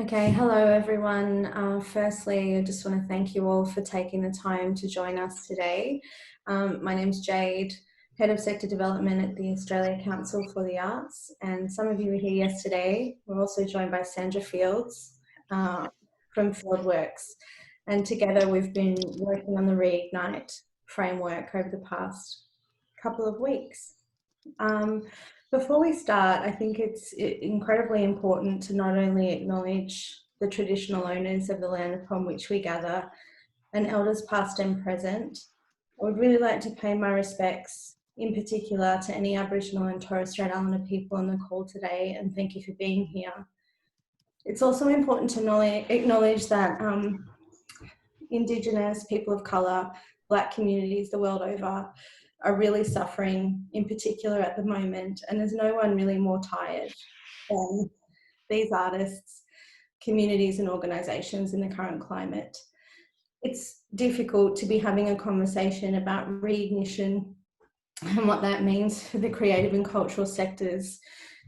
Okay, hello everyone. Firstly, I just want to thank you all for taking the time to join us today. My name's Jade, Head of Sector Development at the Australia Council for the Arts, and some of you were here yesterday. We're also joined by Sandra Fields from Fieldworks, and together we've been working on the Reignite framework over the past couple of weeks. Before we start, I think it's incredibly important to not only acknowledge the traditional owners of the land upon which we gather and elders past and present. I would really like to pay my respects in particular to any Aboriginal and Torres Strait Islander people on the call today, and thank you for being here. It's also important to acknowledge that Indigenous, people of colour, Black communities the world over are really suffering, in particular at the moment, and there's no one really more tired than these artists, communities and organisations in the current climate. It's difficult to be having a conversation about reignition and what that means for the creative and cultural sectors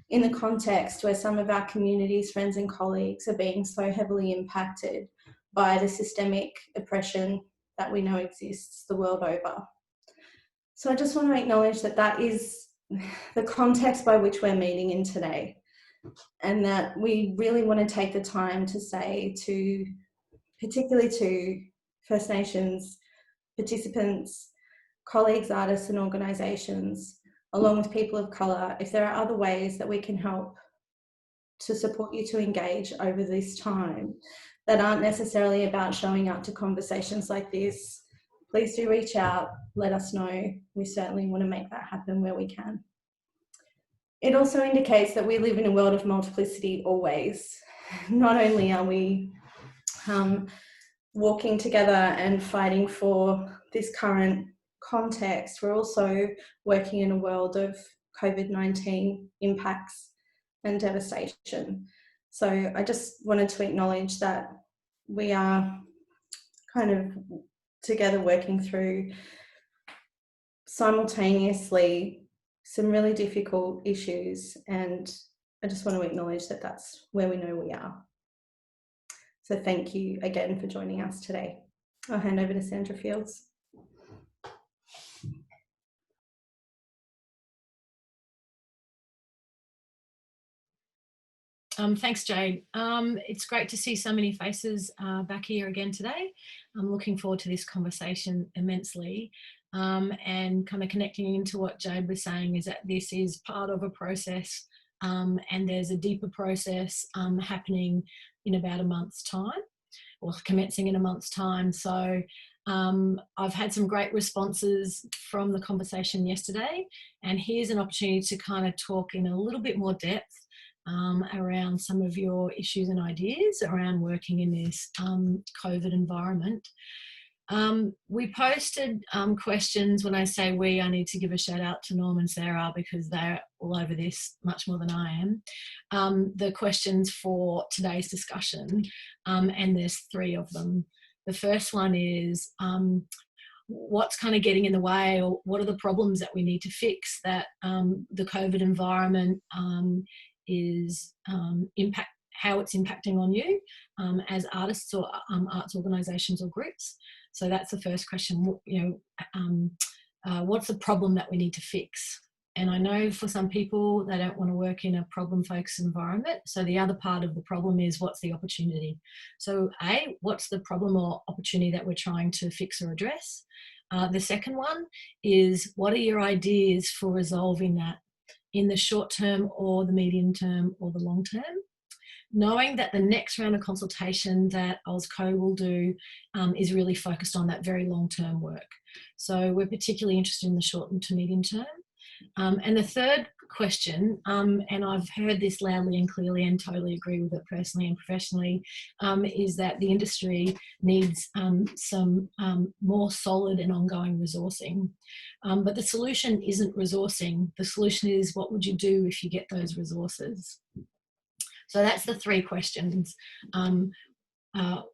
in the context where some of our communities, friends and colleagues are being so heavily impacted by the systemic oppression that we know exists the world over. So I just want to acknowledge that that is the context by which we're meeting in today, and that we really want to take the time to say to, particularly to First Nations participants, colleagues, artists and organisations, along with people of colour, if there are other ways that we can help to support you to engage over this time that aren't necessarily about showing up to conversations like this, please do reach out, let us know. We certainly want to make that happen where we can. It also indicates that we live in a world of multiplicity always. Not only are we walking together and fighting for this current context, we're also working in a world of COVID-19 impacts and devastation. So I just wanted to acknowledge that we are kind of together working through simultaneously some really difficult issues, and I just want to acknowledge that that's where we know we are. So thank you again for joining us today. I'll hand over to Sandra Fields. Thanks, Jade. It's great to see so many faces back here again today. I'm looking forward to this conversation immensely, and kind of connecting into what Jade was saying is that this is part of a process, and there's a deeper process happening in about a month's time, or commencing in a month's time. So I've had some great responses from the conversation yesterday, and here's an opportunity to kind of talk in a little bit more depth around some of your issues and ideas around working in this COVID environment. We posted questions. When I say we, I need to give a shout out to Norm and Sarah because they're all over this much more than I am. The questions for today's discussion, and there's 3 of them. The first one is, what's kind of getting in the way, or what are the problems that we need to fix that the COVID environment is how it's impacting on you as artists or arts organisations or groups. So that's the first question. What's the problem that we need to fix? And I know for some people they don't want to work in a problem-focused environment. So the other part of the problem is, what's the opportunity? So A, what's the problem or opportunity that we're trying to fix or address? The second one is, what are your ideas for resolving that in the short term or the medium term or the long term? Knowing that the next round of consultation that AusCo will do is really focused on that very long-term work. So we're particularly interested in the short and to medium term. And the third question, and I've heard this loudly and clearly and totally agree with it personally and professionally, is that the industry needs some more solid and ongoing resourcing. But the solution isn't resourcing. The solution is, what would you do if you get those resources? So that's the 3 questions.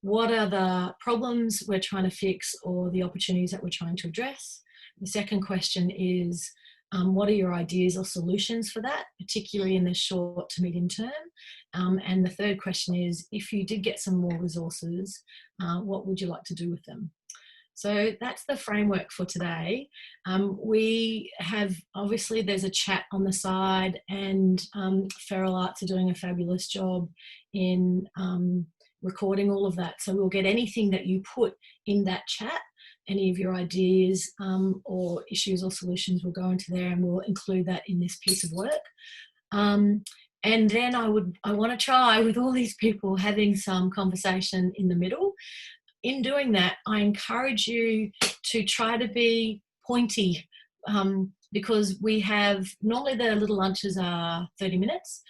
What are the problems we're trying to fix or the opportunities that we're trying to address? The second question is, What are your ideas or solutions for that, particularly in the short to medium term? And the third question is, if you did get some more resources, what would you like to do with them? So that's the framework for today. We have, obviously there's a chat on the side, and Feral Arts are doing a fabulous job in recording all of that. So we'll get anything that you put in that chat, any of your ideas or issues or solutions will go into there, and we'll include that in this piece of work. And then I want to try with all these people having some conversation in the middle. In doing that, I encourage you to try to be pointy, because we have, normally the little lunches are 30 minutes.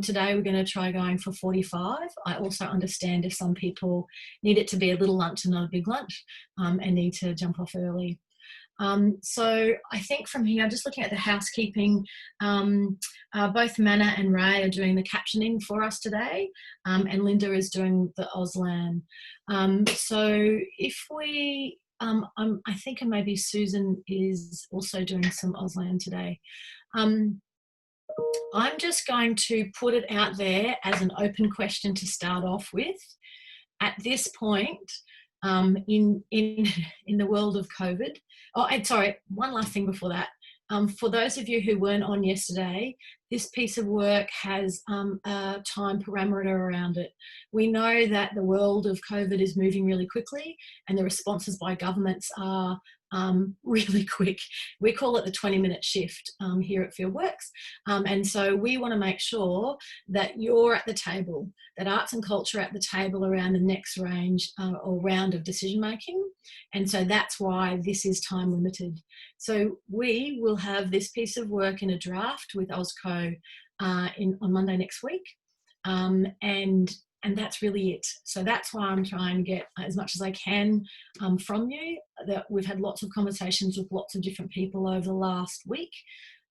Today we're going to try going for 45. I also understand if some people need it to be a little lunch and not a big lunch, and need to jump off early. So I think from here, just looking at the housekeeping, both Manna and Ray are doing the captioning for us today, and Linda is doing the Auslan. So if we, I think maybe Susan is also doing some Auslan today. I'm just going to put it out there as an open question to start off with. At this point, in the world of COVID. Oh, and sorry, one last thing before that. For those of you who weren't on yesterday, this piece of work has a time parameter around it. We know that the world of COVID is moving really quickly, and the responses by governments are really quick. We call it the 20-minute shift here at Fieldworks. And so we want to make sure that you're at the table, that arts and culture are at the table around the next range or round of decision making. And so that's why this is time limited. So we will have this piece of work in a draft with OzCo on Monday next week. And that's really it. So that's why I'm trying to get as much as I can from you. That we've had lots of conversations with lots of different people over the last week.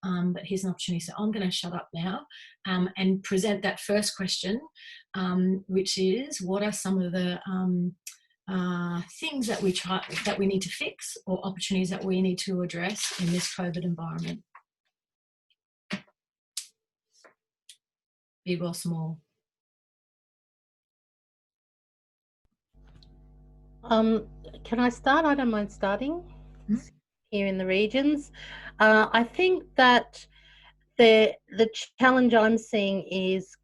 But here's an opportunity. So I'm going to shut up now and present that first question, which is, what are some of the things that we need to fix, or opportunities that we need to address in this COVID environment, big or small? Can I start? I don't mind starting. Here in the regions. I think that the challenge I'm seeing is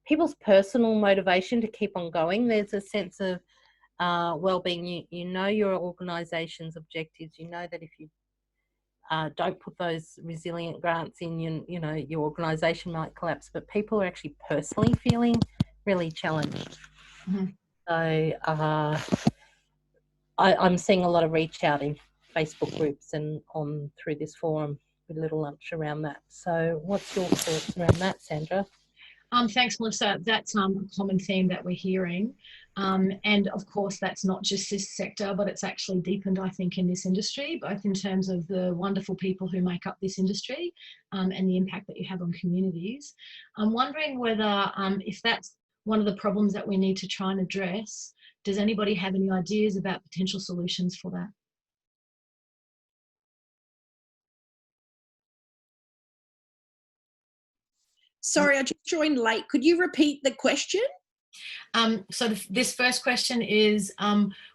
people's personal motivation to keep on going. There's a sense of well-being. You know your organisation's objectives. You know that if you don't put those resilient grants in, you know your organisation might collapse. But people are actually personally feeling really challenged. Mm-hmm. So I'm seeing a lot of reach out in Facebook groups and on through this forum with a little lunch around that. So what's your thoughts around that, Sandra? Thanks, Melissa. That's a common theme that we're hearing. And of course, that's not just this sector, but it's actually deepened, I think, in this industry, both in terms of the wonderful people who make up this industry and the impact that you have on communities. I'm wondering whether, if that's one of the problems that we need to try and address, does anybody have any ideas about potential solutions for that? Sorry, I just joined late. Could you repeat the question? So this first question is,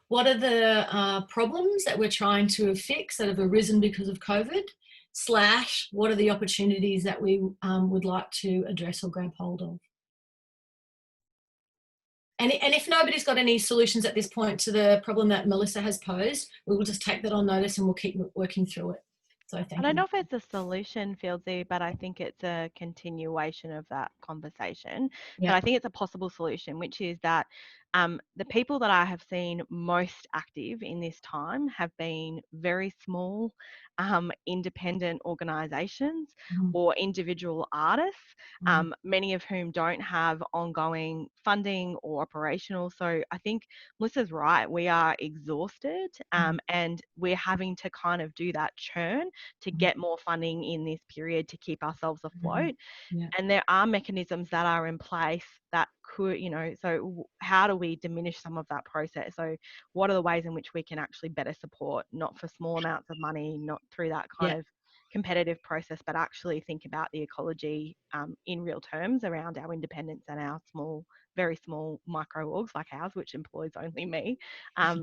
what are the problems that we're trying to fix that have arisen because of COVID, / what are the opportunities that we would like to address or grab hold of? And if nobody's got any solutions at this point to the problem that Melissa has posed, we will just take that on notice and we'll keep working through it. So thank you. I don't know if it's a solution, Fieldsy, but I think it's a continuation of that conversation. Yeah. But I think it's a possible solution, which is that the people that I have seen most active in this time have been very small, independent organisations or individual artists, many of whom don't have ongoing funding or operational. So I think Melissa's right. We are exhausted and we're having to kind of do that churn to get more funding in this period to keep ourselves afloat. Yeah. And there are mechanisms that are in place that could, so how do we diminish some of that process? So what are the ways in which we can actually better support, not for small amounts of money, not through that kind of competitive process, but actually think about the ecology in real terms around our independence and our small, very small micro orgs like ours, which employs only me. How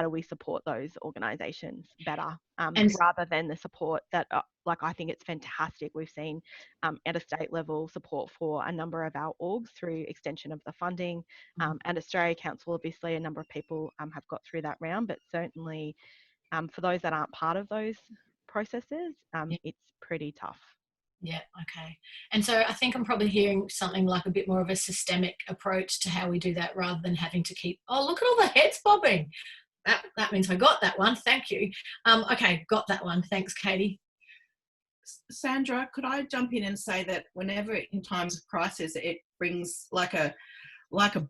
do we support those organisations better, rather than the support that, like, I think it's fantastic. We've seen at a state level support for a number of our orgs through extension of the funding, and Australia Council, obviously, a number of people have got through that round, but certainly for those that aren't part of those processes, it's pretty tough. Yeah, okay. And so I think I'm probably hearing something like a bit more of a systemic approach to how we do that, rather than having to keep, oh, look at all the heads bobbing. That means I got that one. Thank you. Okay, got that one. Thanks, Katie. Sandra, could I jump in and say that whenever in times of crisis, it brings like a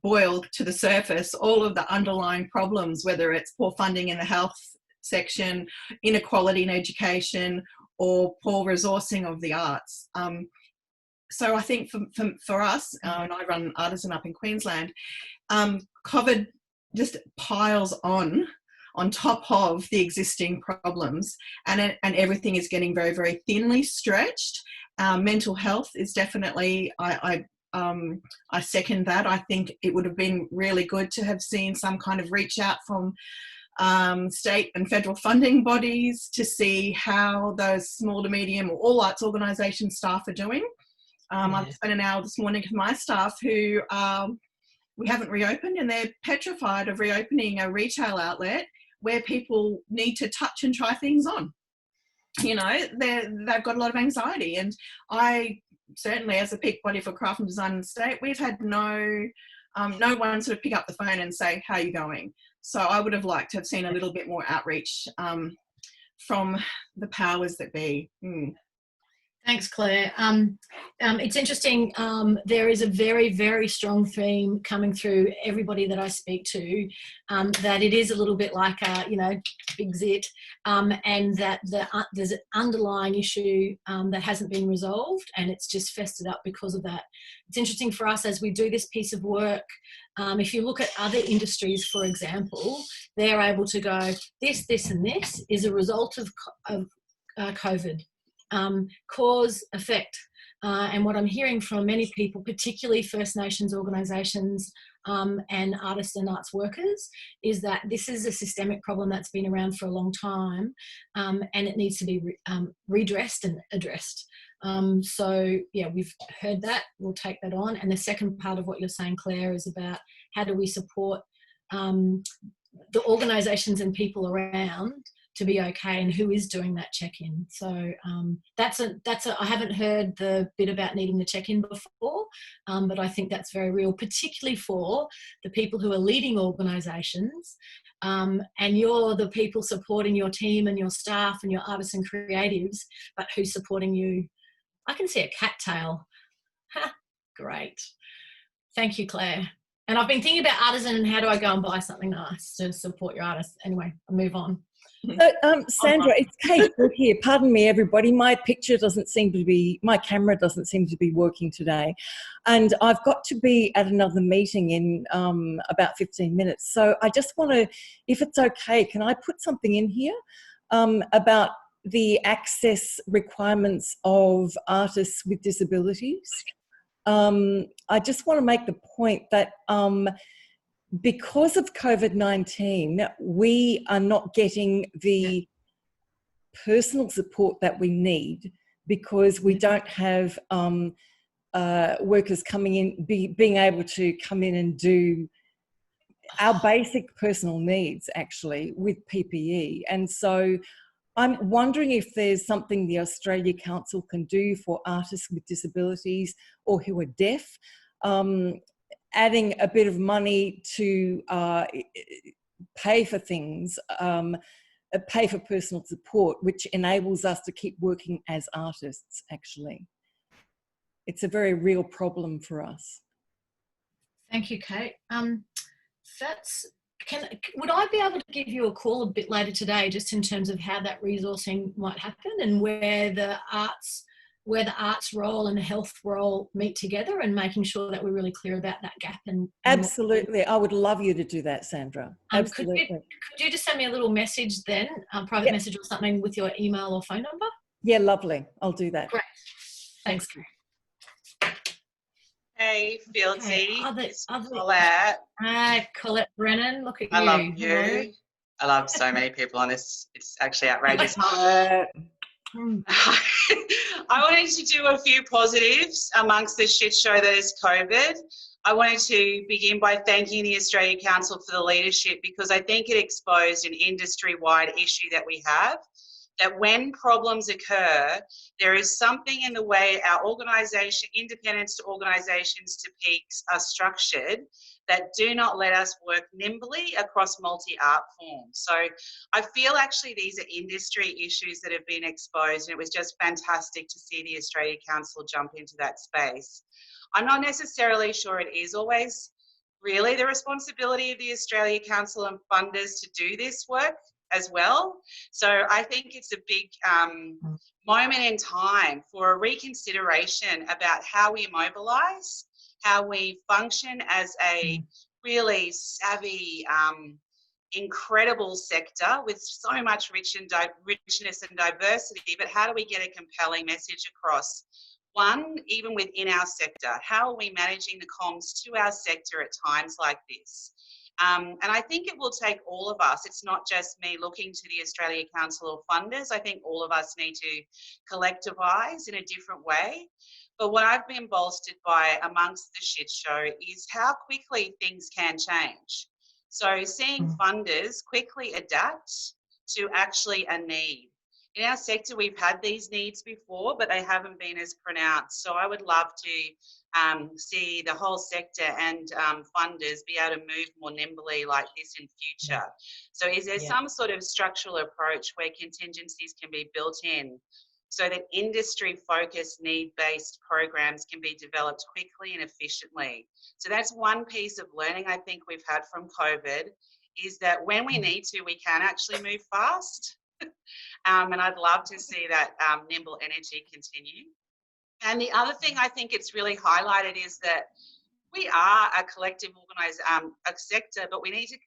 boil to the surface, all of the underlying problems, whether it's poor funding in the health section, inequality in education, or poor resourcing of the arts. So I think for us, and I run Artisan up in Queensland, COVID just piles on top of the existing problems, and everything is getting very, very thinly stretched. Mental health is definitely, I second that. I think it would have been really good to have seen some kind of reach out from state and federal funding bodies to see how those small to medium or all arts organisation staff are doing. I've spent an hour this morning with my staff who we haven't reopened, and they're petrified of reopening a retail outlet where people need to touch and try things on. They've got a lot of anxiety, and I certainly, as a peak body for craft and design in the state, we've had no one sort of pick up the phone and say, how are you going? So I would have liked to have seen a little bit more outreach from the powers that be. Thanks, Claire. It's interesting. There is a very, very strong theme coming through everybody that I speak to, that it is a little bit like a, big zit, and that there's an underlying issue that hasn't been resolved, and it's just festered up because of that. It's interesting for us as we do this piece of work. If you look at other industries, for example, they're able to go, this and this is a result of COVID. Cause effect, and what I'm hearing from many people, particularly First Nations organisations and artists and arts workers, is that this is a systemic problem that's been around for a long time, and it needs to be redressed and addressed. So yeah, we've heard that, we'll take that on. And the second part of what you're saying, Claire, is about how do we support the organisations and people around to be okay, and who is doing that check-in. So I haven't heard the bit about needing the check-in before, but I think that's very real, particularly for the people who are leading organisations, and you're the people supporting your team and your staff and your artists and creatives, but who's supporting you? I can see a cattail. Ha, great. Thank you, Claire. And I've been thinking about Artisan and how do I go and buy something nice to support your artists. Anyway, I'll move on. Sandra, it's Kate here. Pardon me, everybody. My camera doesn't seem to be working today. And I've got to be at another meeting in about 15 minutes. So I just want to, if it's okay, can I put something in here about the access requirements of artists with disabilities? I just want to make the point that because of COVID-19, we are not getting the personal support that we need, because we don't have workers coming in, being able to come in and do our basic personal needs, actually, with PPE. And so I'm wondering if there's something the Australia Council can do for artists with disabilities or who are deaf, adding a bit of money to pay for things, pay for personal support, which enables us to keep working as artists, actually. It's a very real problem for us. Thank you, Kate. Would I be able to give you a call a bit later today, just in terms of how that resourcing might happen and where the arts where the arts role and the health role meet together, and making sure that we're really clear about that gap. And Absolutely. I would love you to do that, Sandra. Absolutely. Could you just send me a little message then, private message or something, with your email or phone number? Yeah, lovely. I'll do that. Great. Thanks, Karen. Hey, Fieldsy. Okay, It's Colette. Hi, Colette Brennan. Look at you. I love you. Hello. I love so many people on this. It's actually outrageous. I wanted to do a few positives amongst the shit show that is COVID. I wanted to begin by thanking the Australia Council for the leadership, because I think it exposed an industry-wide issue that we have, that when problems occur, there is something in the way our organisation, independence to organisations to peaks, are structured that do not let us work nimbly across multi-art forms. So I feel actually these are industry issues that have been exposed, and it was just fantastic to see the Australia Council jump into that space. I'm not necessarily sure it is always really the responsibility of the Australia Council and funders to do this work as well. So I think it's a big moment in time for a reconsideration about how we mobilise, how we function as a really savvy, incredible sector with so much richness and diversity, but how do we get a compelling message across? One, even within our sector, how are we managing the comms to our sector at times like this? And I think it will take all of us. It's not just me looking to the Australia Council or funders. I think all of us need to collectivise in a different way. But what I've been bolstered by amongst the shit show is how quickly things can change. So seeing funders quickly adapt to actually a need. In our sector, we've had these needs before, but they haven't been as pronounced. So I would love to see the whole sector and funders be able to move more nimbly like this in future. So is there some sort of structural approach where contingencies can be built in so that industry-focused, need-based programs can be developed quickly and efficiently? So that's one piece of learning I think we've had from COVID, is that when we need to, we can actually move fast. And I'd love to see that nimble energy continue. And the other thing I think it's really highlighted is that we are a collective organised a sector, but we need to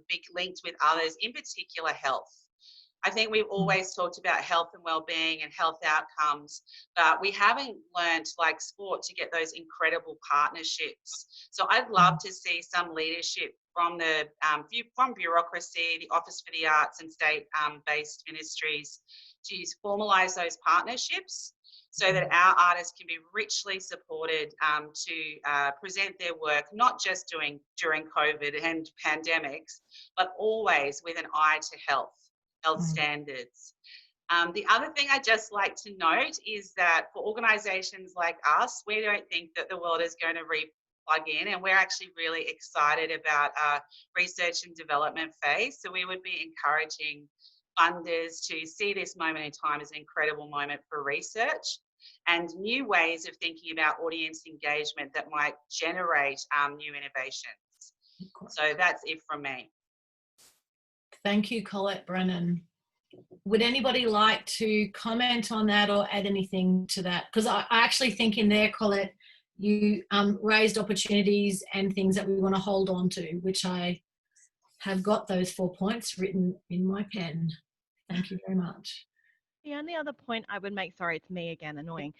be linked with others, in particular health. I think we've always talked about health and well-being and health outcomes, but we haven't learnt, like sport, to get those incredible partnerships. So I'd love to see some leadership from the from bureaucracy, the Office for the Arts and state-based ministries to formalise those partnerships so that our artists can be richly supported to present their work, not just during COVID and pandemics, but always with an eye to health standards. The other thing I'd just like to note is that for organisations like us, we don't think that the world is going to plug in, and we're actually really excited about our research and development phase. So we would be encouraging funders to see this moment in time as an incredible moment for research and new ways of thinking about audience engagement that might generate new innovations. So that's it from me. Thank you, Colette Brennan. Would anybody like to comment on that or add anything to that? Because I actually think in there, Colette, you raised opportunities and things that we want to hold on to, which I have got those 4 points written in my pen. Thank you very much. The only other point I would make, sorry, it's me again, annoying,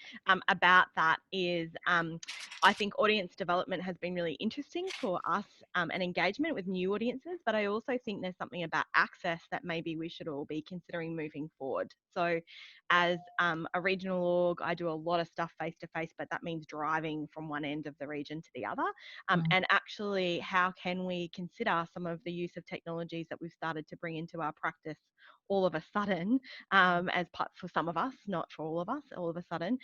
about that is I think audience development has been really interesting for us and engagement with new audiences, but I also think there's something about access that maybe we should all be considering moving forward. So as a regional org, I do a lot of stuff face-to-face, but that means driving from one end of the region to the other. And actually, how can we consider some of the use of technologies that we've started to bring into our practice all of a sudden, as part for some of us, not for all of us, all of a sudden,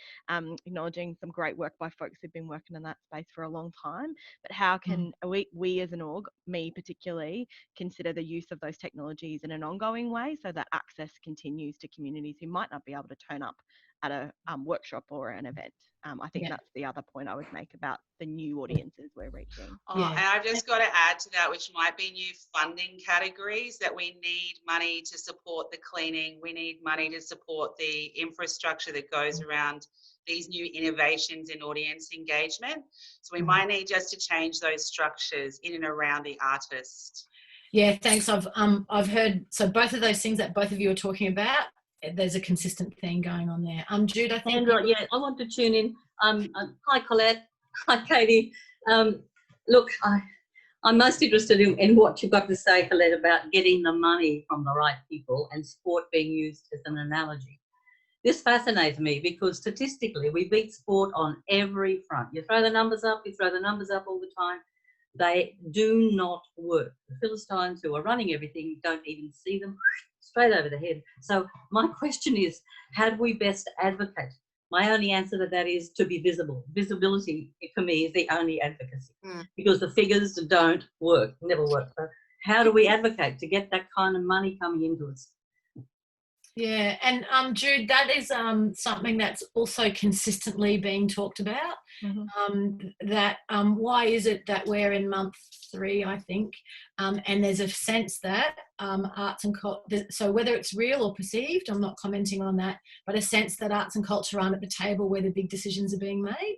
acknowledging some great work by folks who've been working in that space for a long time. But how can we as an org, me particularly, consider the use of those technologies in an ongoing way so that access continues to communities who might not be able to turn up at a workshop or an event. I think Yeah. that's the other point I would make about the new audiences we're reaching. Oh, Yeah. and I've just got to add to that, which might be new funding categories, that we need money to support the cleaning. We need money to support the infrastructure that goes around these new innovations in audience engagement. So we might need just to change those structures in and around the artist. Yeah, thanks. I've heard, so both of those things that both of you are talking about, there's a consistent theme going on there. Jude, I think. Sandra, yeah, I want to tune in. Hi, Colette. Hi, Katie. Look, I'm most interested in what you've got to say, Colette, about getting the money from the right people and sport being used as an analogy. This fascinates me because statistically we beat sport on every front. You throw the numbers up all the time. They do not work. The Philistines who are running everything, you don't even see them, straight over the head. So my question is, how do we best advocate? My only answer to that is to be visible. Visibility, for me, is the only advocacy because the figures don't work, never work. So how do we advocate to get that kind of money coming into us? Yeah, and Jude, that is something that's also consistently being talked about. Why is it that we're in month 3, I think, and there's a sense that arts and culture, so whether it's real or perceived, I'm not commenting on that, but a sense that arts and culture aren't at the table where the big decisions are being made.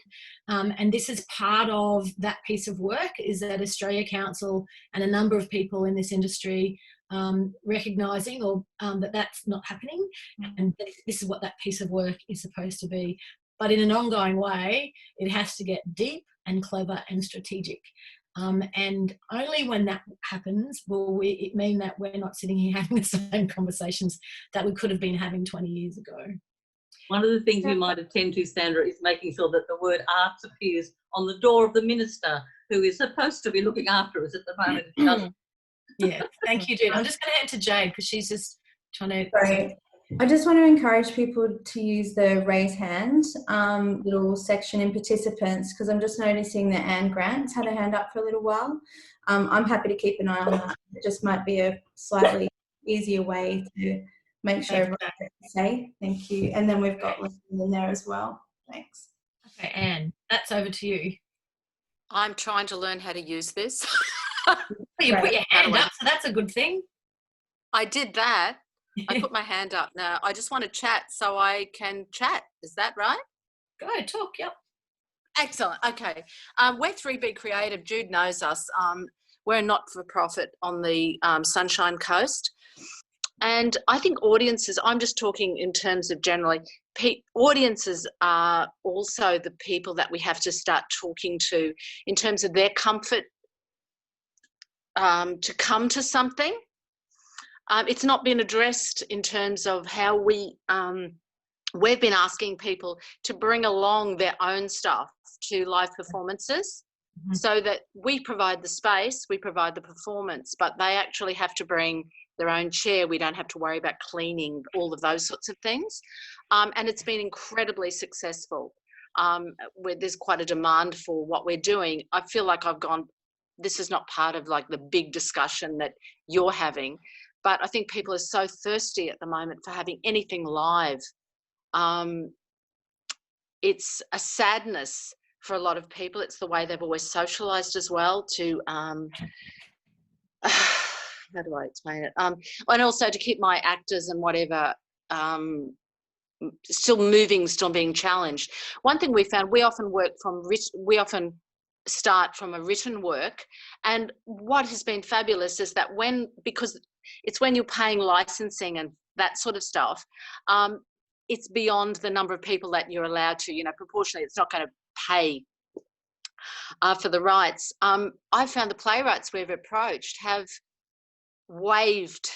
And this is part of that piece of work, is that Australia Council and a number of people in this industry recognising that that's not happening, and this is what that piece of work is supposed to be. But in an ongoing way, it has to get deep and clever and strategic. And only when that happens will it mean that we're not sitting here having the same conversations that we could have been having 20 years ago. One of the things you might attend to, Sandra, is making sure that the word arts appears on the door of the minister who is supposed to be looking after us at the moment. Yeah, thank you, Jude. I'm just going to hand to Jade because she's just trying to... Sorry. I just want to encourage people to use the raise hand little section in participants, because I'm just noticing that Anne Grant's had her hand up for a little while. I'm happy to keep an eye on that. It just might be a slightly easier way to make sure everyone can say thank you. And then we've got Lynn in there as well. Thanks. Okay, Anne, that's over to you. I'm trying to learn how to use this. You put your hand up, so that's a good thing. I did that. I put my hand up now. I just want to chat so I can chat. Is that right? Go, talk, yep. Excellent. Okay. We're 3B Creative. Jude knows us. We're a not-for-profit on the Sunshine Coast. And I think audiences, I'm just talking in terms of generally, audiences are also the people that we have to start talking to in terms of their comfort to come to something. It's not been addressed in terms of how we've been asking people to bring along their own stuff to live performances, so that we provide the space, we provide the performance, but they actually have to bring their own chair. We don't have to worry about cleaning, all of those sorts of things. And it's been incredibly successful. Where there's quite a demand for what we're doing. I feel like this is not part of like the big discussion that you're having. But I think people are so thirsty at the moment for having anything live. It's a sadness for a lot of people. It's the way they've always socialised as well to, how do I explain it? And also to keep my actors and whatever still moving, still being challenged. One thing we found, we often start from a written work, and what has been fabulous is that because it's when you're paying licensing and that sort of stuff, it's beyond the number of people that you're allowed to, proportionally, it's not going to pay for the rights. I found the playwrights we've approached have waived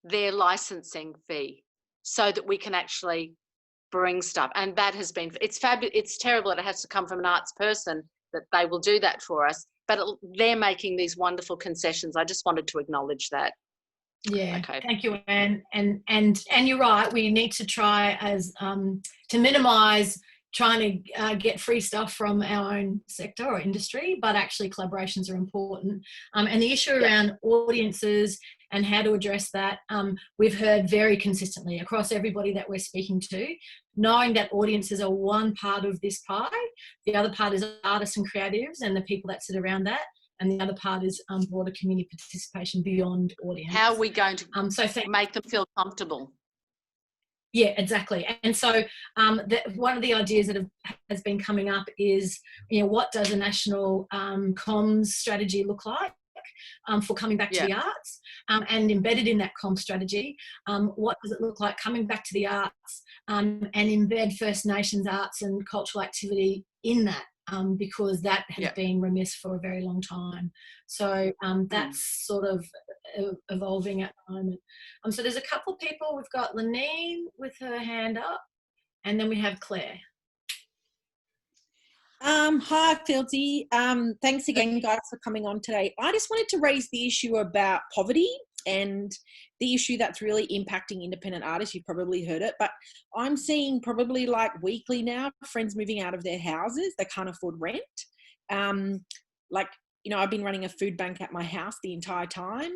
their licensing fee so that we can actually bring stuff, and that has been, it's fabulous. It's terrible that it has to come from an arts person that they will do that for us, but they're making these wonderful concessions. I just wanted to acknowledge that. Yeah, okay. Thank you, Anne. And you're right, we need to try to minimise trying to get free stuff from our own sector or industry, but actually collaborations are important. And the issue around audiences and how to address that, we've heard very consistently across everybody that we're speaking to, knowing that audiences are one part of this pie. The other part is artists and creatives and the people that sit around that. And the other part is broader community participation beyond audience. How are we going to make them feel comfortable? Yeah, exactly. And so one of the ideas that has been coming up is, what does a national comms strategy look like for coming back to the arts? And embedded in that comms strategy, what does it look like coming back to the arts and embed First Nations arts and cultural activity in that? Because that has been remiss for a very long time. So that's sort of evolving at the moment. So there's a couple of people. We've got Lenine with her hand up, and then we have Claire. Hi, Filty. Thanks again, guys, for coming on today. I just wanted to raise the issue about poverty and the issue that's really impacting independent artists. You've probably heard it, but I'm seeing probably like weekly now, friends moving out of their houses. They can't afford rent. I've been running a food bank at my house the entire time,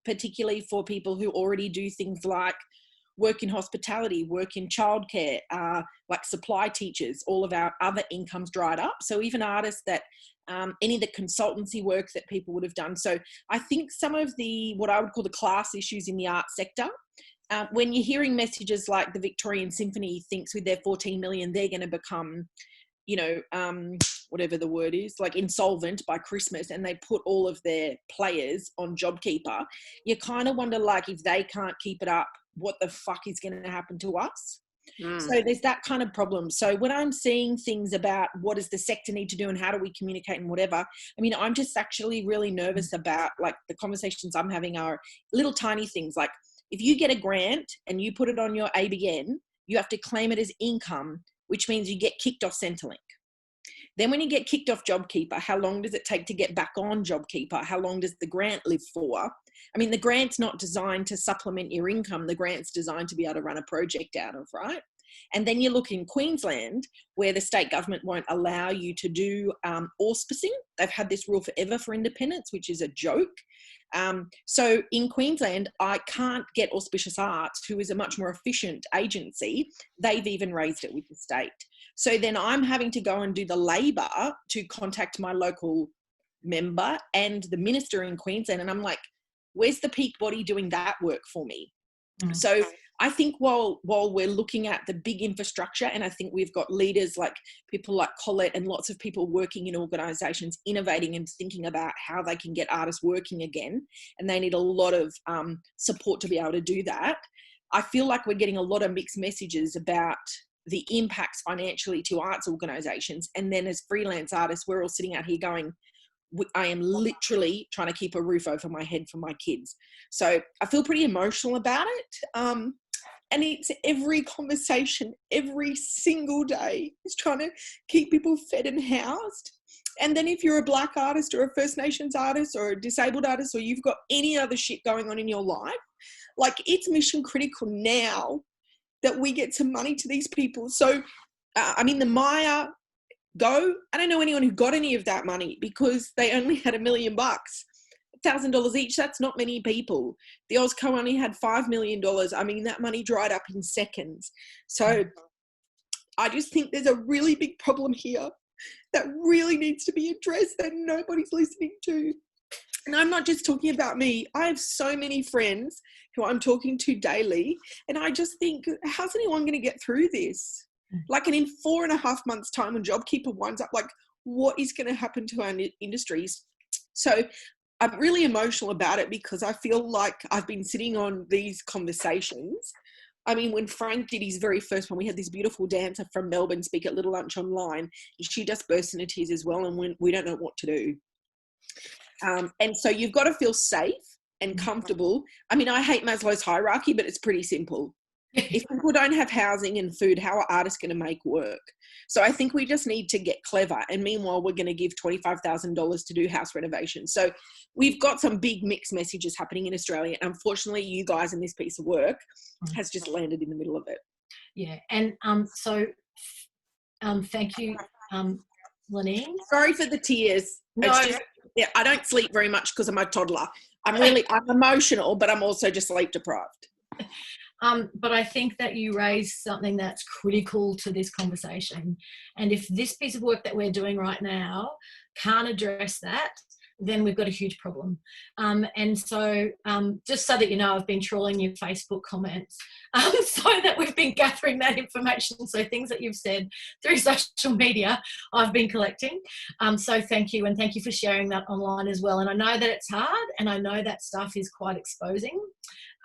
particularly for people who already do things like work in hospitality, work in childcare, like supply teachers. All of our other incomes dried up. So even artists that any of the consultancy work that people would have done. So I think some of the, what I would call the class issues in the arts sector, when you're hearing messages like the Victorian Symphony thinks with their 14 million, they're going to become, whatever the word is, like insolvent by Christmas, and they put all of their players on JobKeeper, you kind of wonder, like, if they can't keep it up, what the fuck is going to happen to us? So there's that kind of problem. So when I'm seeing things about what does the sector need to do and how do we communicate and whatever, I mean, I'm just actually really nervous about, like, the conversations I'm having are little tiny things. Like, if you get a grant and you put it on your ABN, you have to claim it as income, which means you get kicked off Centrelink. Then when you get kicked off JobKeeper, how long does it take to get back on JobKeeper? How long does the grant live for? I mean, the grant's not designed to supplement your income. The grant's designed to be able to run a project out of, right? And then you look in Queensland, where the state government won't allow you to do auspicing. They've had this rule forever for independents, which is a joke. So in Queensland, I can't get Auspicious Arts, who is a much more efficient agency. They've even raised it with the state. So then I'm having to go and do the labour to contact my local member and the minister in Queensland. And I'm like, where's the peak body doing that work for me? So I think while we're looking at the big infrastructure, and I think we've got leaders like people like Colette and lots of people working in organisations, innovating and thinking about how they can get artists working again, and they need a lot of support to be able to do that. I feel like we're getting a lot of mixed messages about the impacts financially to arts organisations. And then as freelance artists, we're all sitting out here going, I am literally trying to keep a roof over my head for my kids. So I feel pretty emotional about it. And it's every conversation, every single day is trying to keep people fed and housed. And then if you're a Black artist or a First Nations artist or a disabled artist, or you've got any other shit going on in your life, like, it's mission critical now that we get some money to these people. So, I mean, the Maya Go, I don't know anyone who got any of that money because they only had $1 million, $1,000 each. That's not many people. The Ozco only had $5 million. I mean, that money dried up in seconds. So I just think there's a really big problem here that really needs to be addressed that nobody's listening to. And I'm not just talking about me. I have so many friends who I'm talking to daily, and I just think, how's anyone going to get through this? Like, and in 4.5 months' time, when JobKeeper winds up, like, what is going to happen to our industries? So I'm really emotional about it because I feel like I've been sitting on these conversations. I mean, when Frank did his very first one, we had this beautiful dancer from Melbourne speak at Little Lunch Online. She just burst into tears as well, and we don't know what to do. And so you've got to feel safe and comfortable. I mean, I hate Maslow's hierarchy, but it's pretty simple. If people don't have housing and food, how are artists going to make work? So I think we just need to get clever. And meanwhile, we're going to give $25,000 to do house renovations. So we've got some big mixed messages happening in Australia. Unfortunately, you guys in this piece of work has just landed in the middle of it. Yeah. And so Thank you, Lenine. Sorry for the tears. No. It's just, yeah, I don't sleep very much because of my toddler. I'm emotional, but I'm also just sleep deprived. But I think that you raised something that's critical to this conversation. And if this piece of work that we're doing right now can't address that, then we've got a huge problem. And so just so that you know, I've been trawling your Facebook comments so that we've been gathering that information. So things that you've said through social media, I've been collecting. So thank you. And thank you for sharing that online as well. And I know that it's hard, and I know that stuff is quite exposing.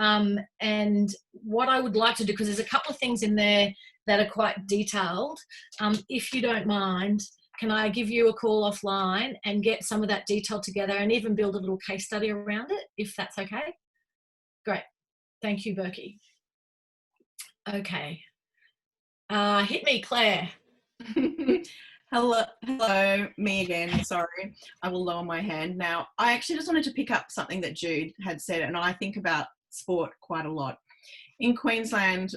And what I would like to do, because there's a couple of things in there that are quite detailed, if you don't mind, can I give you a call offline and get some of that detail together and even build a little case study around it, if that's okay? Great. Thank you, Berkey. Okay. Hit me, Claire. Hello, me again. Sorry, I will lower my hand. Now, I actually just wanted to pick up something that Jude had said, and I think about sport quite a lot. In Queensland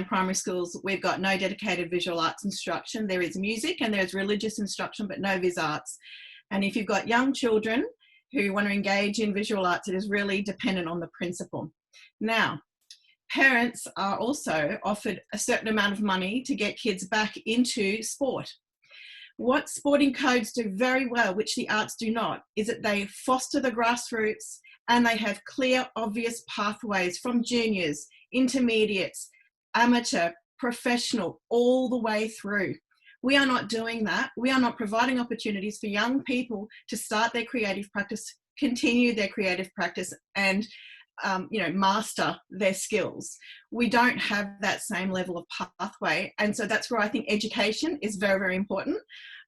primary schools, we've got no dedicated visual arts instruction. There is music and there's religious instruction, but no vis arts. And if you've got young children who want to engage in visual arts, it is really dependent on the principal. Now, parents are also offered a certain amount of money to get kids back into sport. What sporting codes do very well, which the arts do not, is that they foster the grassroots and they have clear, obvious pathways from juniors, intermediates, amateur, professional, all the way through. We are not doing that. We are not providing opportunities for young people to start their creative practice, continue their creative practice, and master their skills. We don't have that same level of pathway. And so that's where I think education is very, very important.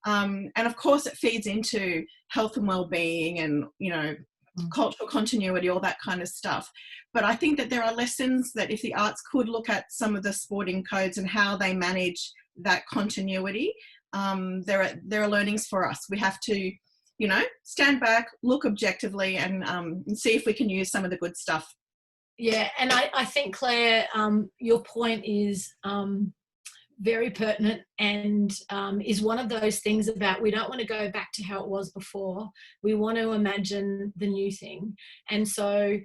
And of course it feeds into health and well-being and, cultural continuity, all that kind of stuff. But I think that there are lessons that if the arts could look at some of the sporting codes and how they manage that continuity, there are learnings for us. We have to, stand back, look objectively, and see if we can use some of the good stuff. Yeah, and I think, Claire, your point is very pertinent and is one of those things about we don't want to go back to how it was before. We want to imagine the new thing. And so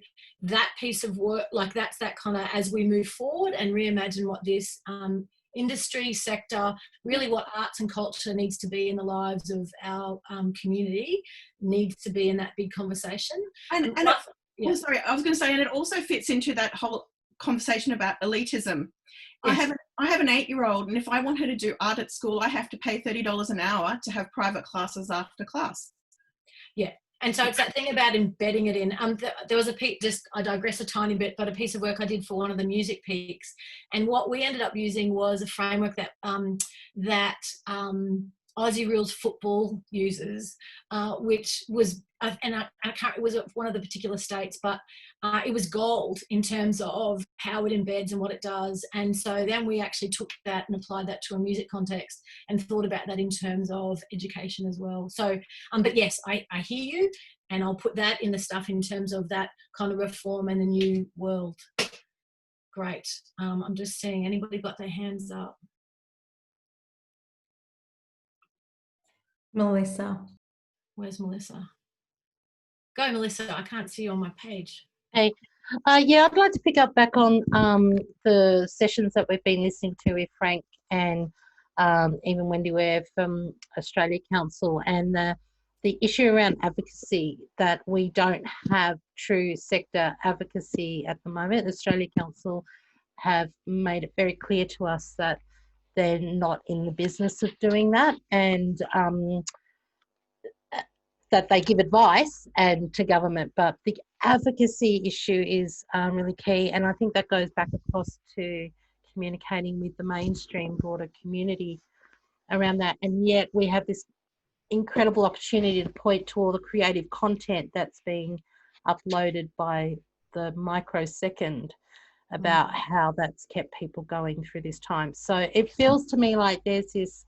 that piece of work, like that's that kind of as we move forward and reimagine what this industry sector, really what arts and culture needs to be in the lives of our community, needs to be in that big conversation. And yeah. Sorry, I was going to say, and it also fits into that whole conversation about elitism. Yes. I have an 8-year-old, and if I want her to do art at school, I have to pay $30 an hour to have private classes after class. Yeah. And so it's that thing about embedding it in. There was a piece, just I digress a tiny bit, but a piece of work I did for one of the music peaks. And what we ended up using was a framework that Aussie Rules Football uses, which was, and I can't, it was one of the particular states, but it was gold in terms of how it embeds and what it does. And so then we actually took that and applied that to a music context and thought about that in terms of education as well. So, but yes, I hear you, and I'll put that in the stuff in terms of that kind of reform and the new world. Great. I'm just seeing, anybody got their hands up? Melissa. Where's Melissa? Go, Melissa. I can't see you on my page. Hey, yeah, I'd like to pick up back on the sessions that we've been listening to with Frank and even Wendy Ware from Australia Council, and the issue around advocacy, that we don't have true sector advocacy at the moment. The Australia Council have made it very clear to us that they're not in the business of doing that, and that they give advice and to government, but the advocacy issue is really key. And I think that goes back across to communicating with the mainstream broader community around that. And yet we have this incredible opportunity to point to all the creative content that's being uploaded by the microsecond about how that's kept people going through this time. So it feels to me like there's this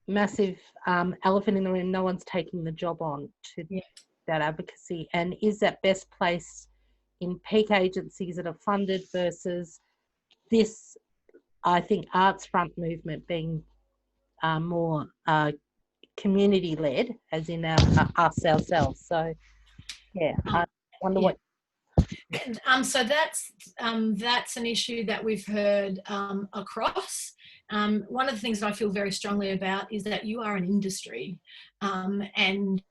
massive elephant in the room. No one's taking the job on to that advocacy. And is that best placed in peak agencies that are funded versus this I think Arts Front movement being more community led, as in us ourselves. So yeah, I wonder what. So that's an issue that we've heard across. One of the things that I feel very strongly about is that you are an industry, and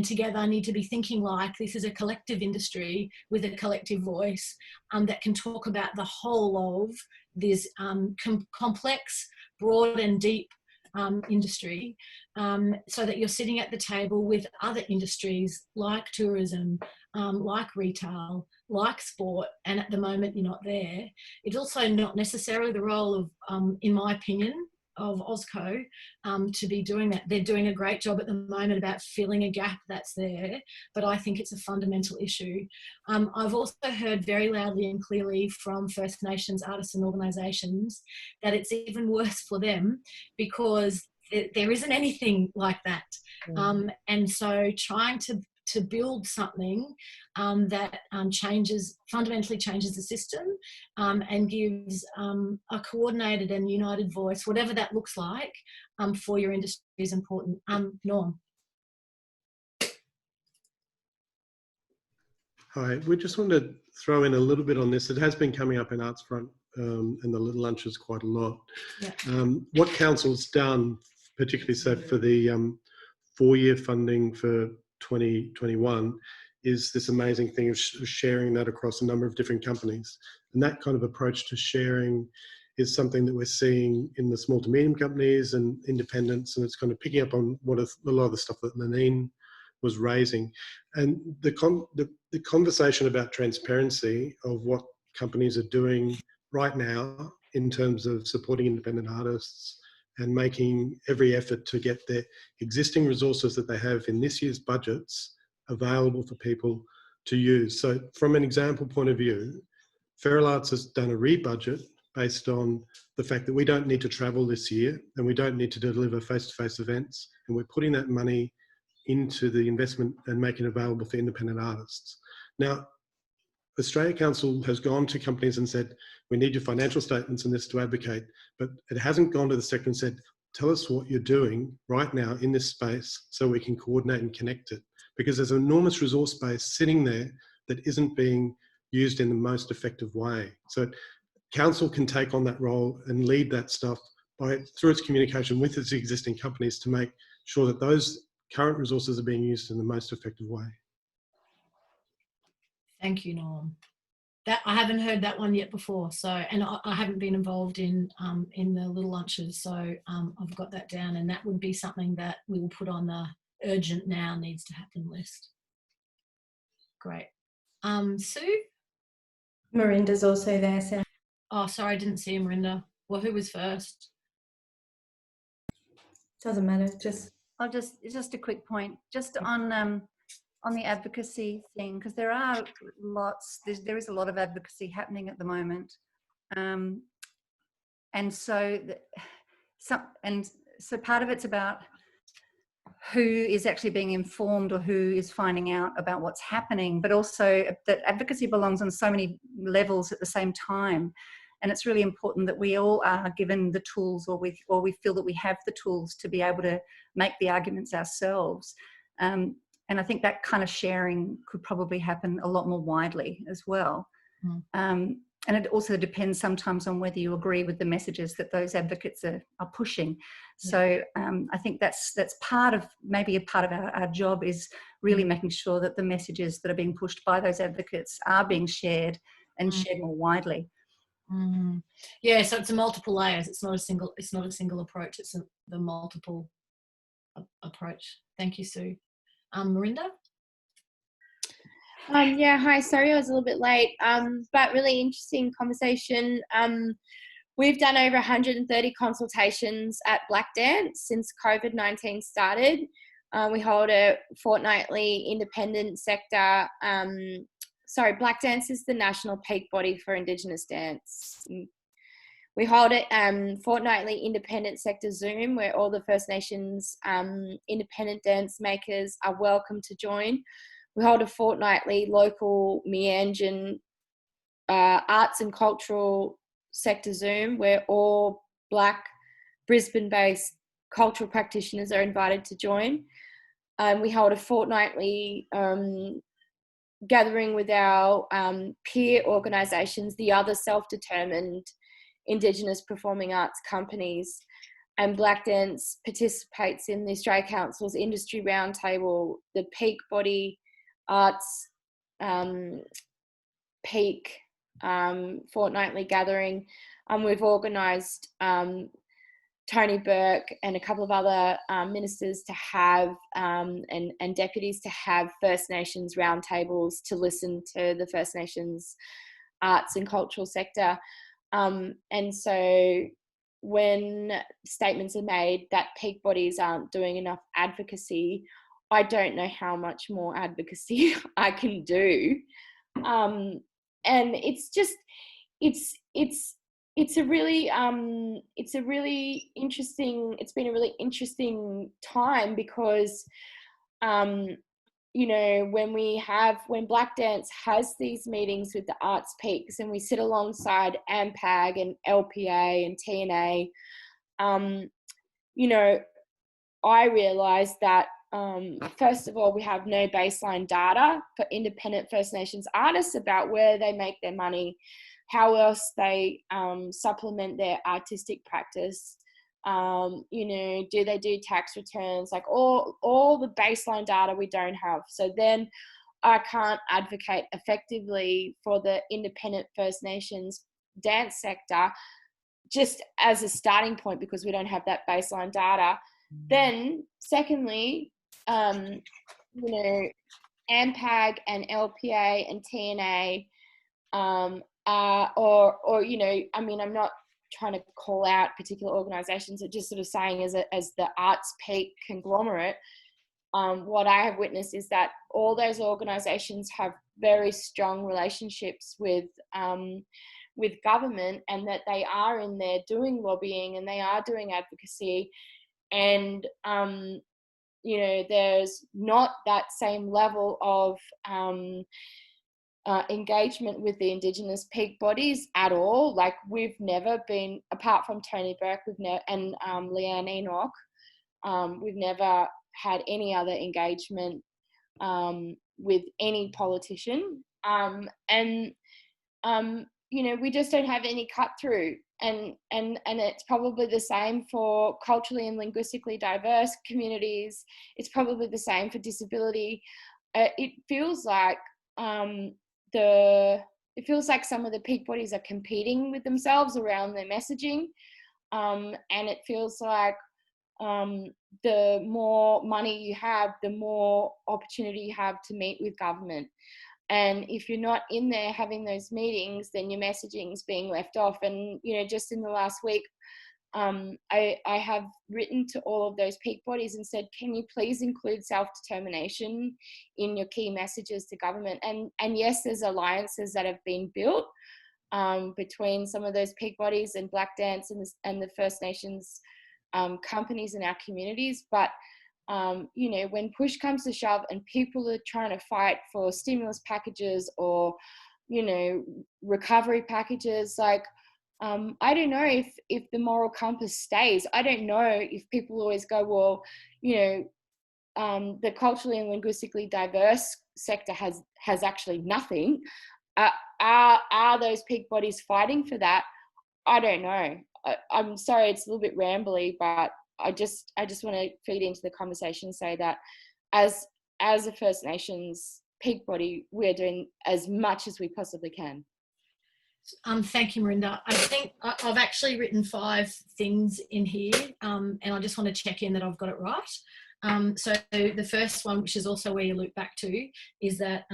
together need to be thinking like this is a collective industry with a collective voice that can talk about the whole of this complex, broad and deep industry, so that you're sitting at the table with other industries like tourism, like retail, like sport, and at the moment you're not there. It's also not necessarily the role of, in my opinion, of OZCO to be doing that. They're doing a great job at the moment about filling a gap that's there, but I think it's a fundamental issue. I've also heard very loudly and clearly from First Nations artists and organisations that it's even worse for them because there isn't anything like that. And so trying to build something that fundamentally changes the system and gives a coordinated and united voice, whatever that looks like, for your industry is important. Norm. Hi, we just want to throw in a little bit on this. It has been coming up in Arts Front and the Little Lunches quite a lot. Yeah. What Council's done, particularly so for the 4-year funding for 2021, is this amazing thing of sharing that across a number of different companies. And that kind of approach to sharing is something that we're seeing in the small to medium companies and independents, and it's kind of picking up on what a lot of the stuff that Nanine was raising. And the conversation about transparency of what companies are doing right now in terms of supporting independent artists and making every effort to get their existing resources that they have in this year's budgets available for people to use. So from an example point of view, Feral Arts has done a re-budget based on the fact that we don't need to travel this year and we don't need to deliver face-to-face events, and we're putting that money into the investment and making it available for independent artists. Now, Australia Council has gone to companies and said, we need your financial statements and this to advocate, but it hasn't gone to the sector and said, tell us what you're doing right now in this space so we can coordinate and connect it. Because there's an enormous resource base sitting there that isn't being used in the most effective way. So Council can take on that role and lead that stuff through its communication with its existing companies to make sure that those current resources are being used in the most effective way. Thank you, Norm. That I haven't heard that one yet before. So, and I haven't been involved in the Little Lunches, so I've got that down, and that would be something that we will put on the urgent now needs to happen list. Great. Sue? Miranda's also there, Sam. Oh, sorry, I didn't see Miranda. Well, who was first? Doesn't matter. Just a quick point, just on the advocacy thing, because there are there is a lot of advocacy happening at the moment, and so part of it's about who is actually being informed or who is finding out about what's happening, but also that advocacy belongs on so many levels at the same time. And it's really important that we all are given the tools, or we feel that we have the tools to be able to make the arguments ourselves. And I think that kind of sharing could probably happen a lot more widely as well. And it also depends sometimes on whether you agree with the messages that those advocates are pushing. So I think that's part of our job, is really making sure that the messages that are being pushed by those advocates are being shared and shared more widely. Yeah, so it's a multiple layers. It's not a single approach. It's the multiple approach. Thank you, Sue. Mirinda? Yeah, hi, sorry I was a little bit late, but really interesting conversation. We've done over 130 consultations at Black Dance since COVID-19 started. We hold a fortnightly independent sector. Black Dance is the national peak body for Indigenous dance. We hold a fortnightly independent sector Zoom where all the First Nations independent dance makers are welcome to join. We hold a fortnightly local Meanjin arts and cultural sector Zoom where all Black Brisbane-based cultural practitioners are invited to join. We hold a fortnightly gathering with our peer organisations, the other self-determined Indigenous performing arts companies, and Black Dance participates in the Australia Council's Industry Roundtable, the Peak Body Arts Peak fortnightly gathering. We've organised Tony Burke and a couple of other ministers to have and deputies to have First Nations roundtables to listen to the First Nations arts and cultural sector. And so when statements are made that peak bodies aren't doing enough advocacy, I don't know how much more advocacy I can do. And it's just, it's a really interesting, it's been a really interesting time because, you know, when Black Dance has these meetings with the Arts Peaks and we sit alongside AMPAG and LPA and TNA, you know, I realised that, first of all, we have no baseline data for independent First Nations artists about where they make their money, how else they supplement their artistic practice. You know, do they do tax returns? Like all the baseline data we don't have. So then I can't advocate effectively for the independent First Nations dance sector just as a starting point because we don't have that baseline data. Then secondly, you know, AMPAG and LPA and TNA, or you know, I mean, I'm not trying to call out particular organisations, but just sort of saying as the Arts Peak conglomerate, what I have witnessed is that all those organisations have very strong relationships with government, and that they are in there doing lobbying and they are doing advocacy, and you know, there's not that same level of engagement with the Indigenous peak bodies at all. Like we've never been, apart from Tony Burke, and Leanne Enoch, we've never had any other engagement with any politician, and you know, we just don't have any cut through, and it's probably the same for culturally and linguistically diverse communities. It's probably the same for disability. It feels like it feels like some of the peak bodies are competing with themselves around their messaging, and it feels like the more money you have, the more opportunity you have to meet with government. And if you're not in there having those meetings, then your messaging is being left off. And, you know, just in the last week, I have written to all of those peak bodies and said, can you please include self-determination in your key messages to government? And yes, there's alliances that have been built between some of those peak bodies and Black Dance and the First Nations companies in our communities. But you know, when push comes to shove and people are trying to fight for stimulus packages or, you know, recovery packages, like, I don't know if the moral compass stays. I don't know if people always go, well, you know, the culturally and linguistically diverse sector has actually nothing. Are those peak bodies fighting for that? I don't know. I'm sorry, it's a little bit rambly, but I just want to feed into the conversation and say that as a First Nations peak body, we're doing as much as we possibly can. Thank you, Merinda. I think I've actually written 5 things in here, and I just want to check in that I've got it right. So the first one, which is also where you loop back to, is that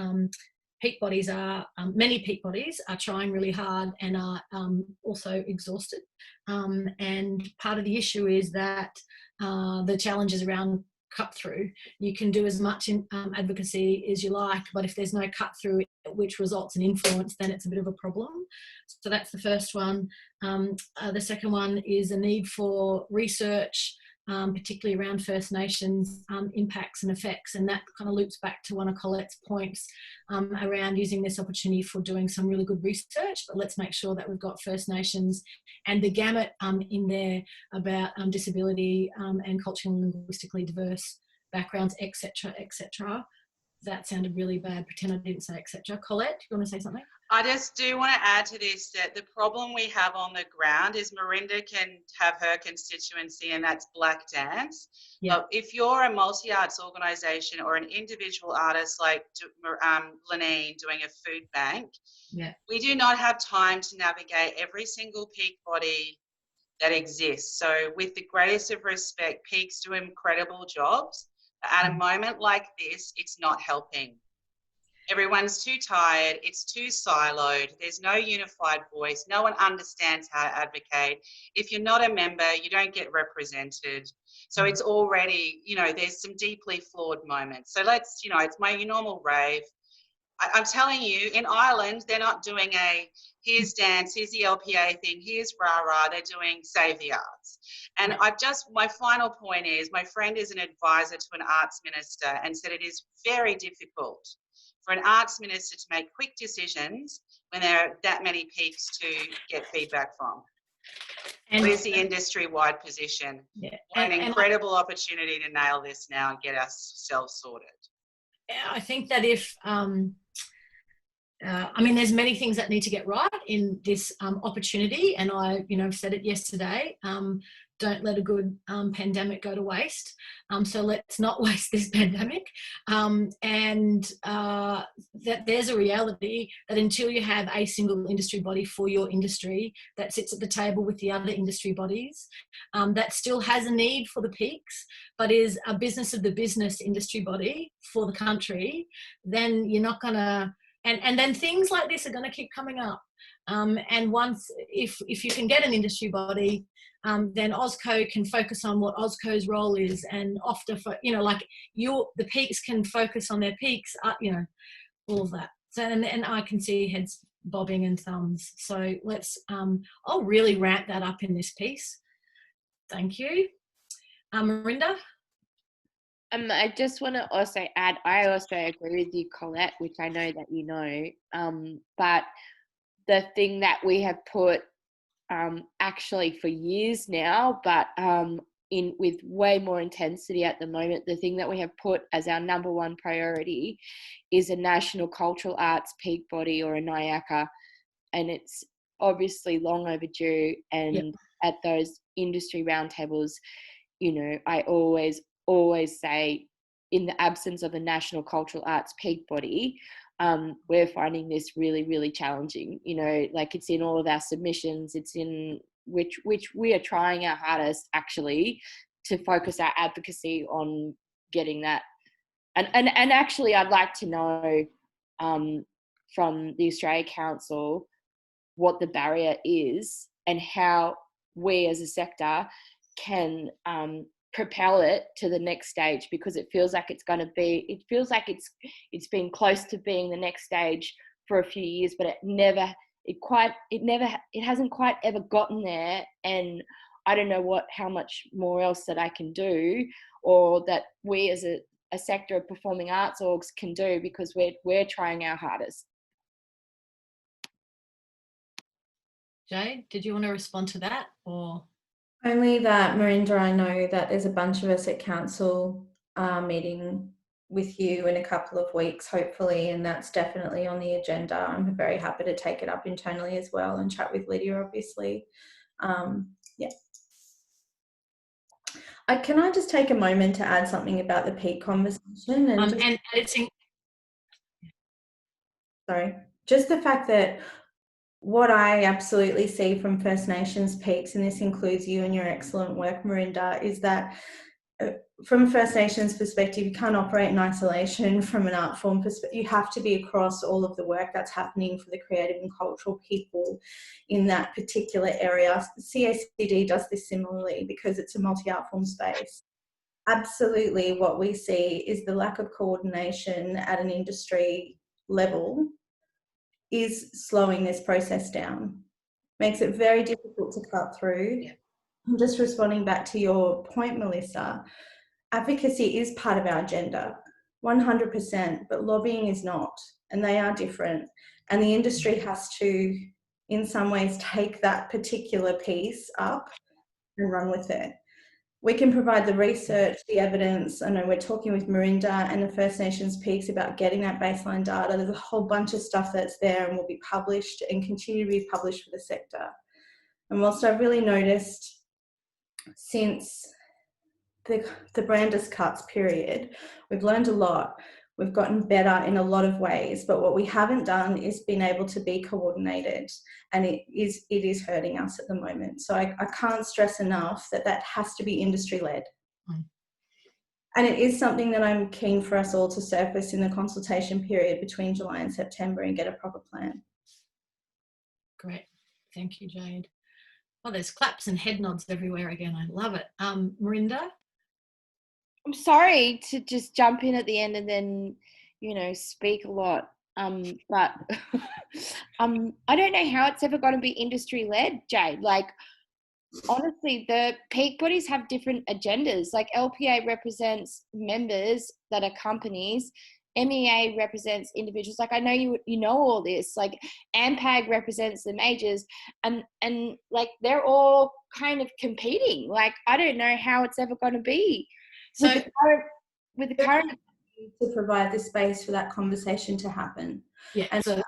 peak bodies are, many peak bodies are trying really hard and are also exhausted. And part of the issue is that the challenges around cut through. You can do as much in advocacy as you like, but if there's no cut through which results in influence, then it's a bit of a problem. So that's the first one. The second one is a need for research particularly around First Nations impacts and effects. And that kind of loops back to one of Colette's points around using this opportunity for doing some really good research, but let's make sure that we've got First Nations and the gamut in there about disability and culturally and linguistically diverse backgrounds, etc., etc. That sounded really bad. Pretend I didn't say etc. Colette, do you want to say something? I just do want to add to this that the problem we have on the ground is Marinda can have her constituency, and that's black dance. Yeah. But if you're a multi-arts organisation or an individual artist like Lenine doing a food bank, yeah, we do not have time to navigate every single peak body that exists. So with the greatest of respect, peaks do incredible jobs. At a moment like this, it's not helping. Everyone's too tired, it's too siloed, there's no unified voice, no one understands how to advocate. If you're not a member, you don't get represented. So it's already, there's some deeply flawed moments. So let's, it's my normal rave. I'm telling you, in Ireland, they're not doing here's dance, here's the LPA thing, here's rah-rah, they're doing Save the Arts. And my final point is, my friend is an advisor to an arts minister and said it is very difficult for an arts minister to make quick decisions when there are that many peaks to get feedback from. And what is the industry-wide position? Yeah. What an incredible opportunity to nail this now and get ourselves sorted. I think that if, there's many things that need to get right in this opportunity, and I, said it yesterday, don't let a good pandemic go to waste. So let's not waste this pandemic. That there's a reality that until you have a single industry body for your industry that sits at the table with the other industry bodies, that still has a need for the peaks, but is a business of the business industry body for the country, then you're not going to, and then things like this are going to keep coming up. And once, if you can get an industry body, then OzCo can focus on what OzCo's role is, and OFTA, the peaks can focus on their peaks, all of that. So, and I can see heads bobbing and thumbs. So let's, I'll really ramp that up in this piece. Thank you. Marinda? I just want to also add, I also agree with you, Colette, which I know that you know, but the thing that we have put actually for years now, but with way more intensity at the moment, the thing that we have put as our number one priority is a National Cultural Arts Peak Body, or a NIACA, and it's obviously long overdue. And at those industry roundtables, I always say, in the absence of a National Cultural Arts Peak Body, we're finding this really, really challenging. It's in all of our submissions. It's in which we are trying our hardest actually to focus our advocacy on getting that. And actually, I'd like to know from the Australia Council what the barrier is and how we as a sector can propel it to the next stage, because it feels like it's been close to being the next stage for a few years, but it hasn't quite ever gotten there. And I don't know how much more else that I can do, or that we as a sector of performing arts orgs can do, because we're trying our hardest. Jade, did you want to respond to that, or? Only that, Marinda, I know that there's a bunch of us at council meeting with you in a couple of weeks, hopefully, and that's definitely on the agenda. I'm very happy to take it up internally as well and chat with Lydia, obviously. Can I just take a moment to add something about the peak conversation? Just the fact that what I absolutely see from First Nations peaks, and this includes you and your excellent work, Marinda, is that from a First Nations perspective, you can't operate in isolation. From an art form perspective, you have to be across all of the work that's happening for the creative and cultural people in that particular area. CACD does this similarly because it's a multi-art form space. Absolutely, what we see is the lack of coordination at an industry level is slowing this process down. Makes it very difficult to cut through. just responding back to your point, Melissa, advocacy is part of our agenda, 100%, but lobbying is not, and they are different. And the industry has to, in some ways, take that particular piece up and run with it. We can provide the research, the evidence. I know we're talking with Marinda and the First Nations peaks about getting that baseline data. There's a whole bunch of stuff that's there and will be published and continue to be published for the sector. And whilst I've really noticed since the Brandis cuts period, we've learned a lot. We've gotten better in a lot of ways, but what we haven't done is been able to be coordinated, and it is hurting us at the moment. So I can't stress enough that has to be industry led. And it is something that I'm keen for us all to surface in the consultation period between July and September and get a proper plan. Great, thank you, Jade. Oh, there's claps and head nods everywhere again. I love it. Marinda? I'm sorry to just jump in at the end and then, speak a lot. But I don't know how it's ever going to be industry led, Jade. Like, honestly, the peak bodies have different agendas. Like, LPA represents members that are companies. MEA represents individuals. Like, I know you know all this. Like, AMPAG represents the majors, and like they're all kind of competing. Like, I don't know how it's ever going to be. So with the current to provide the space for that conversation to happen, and so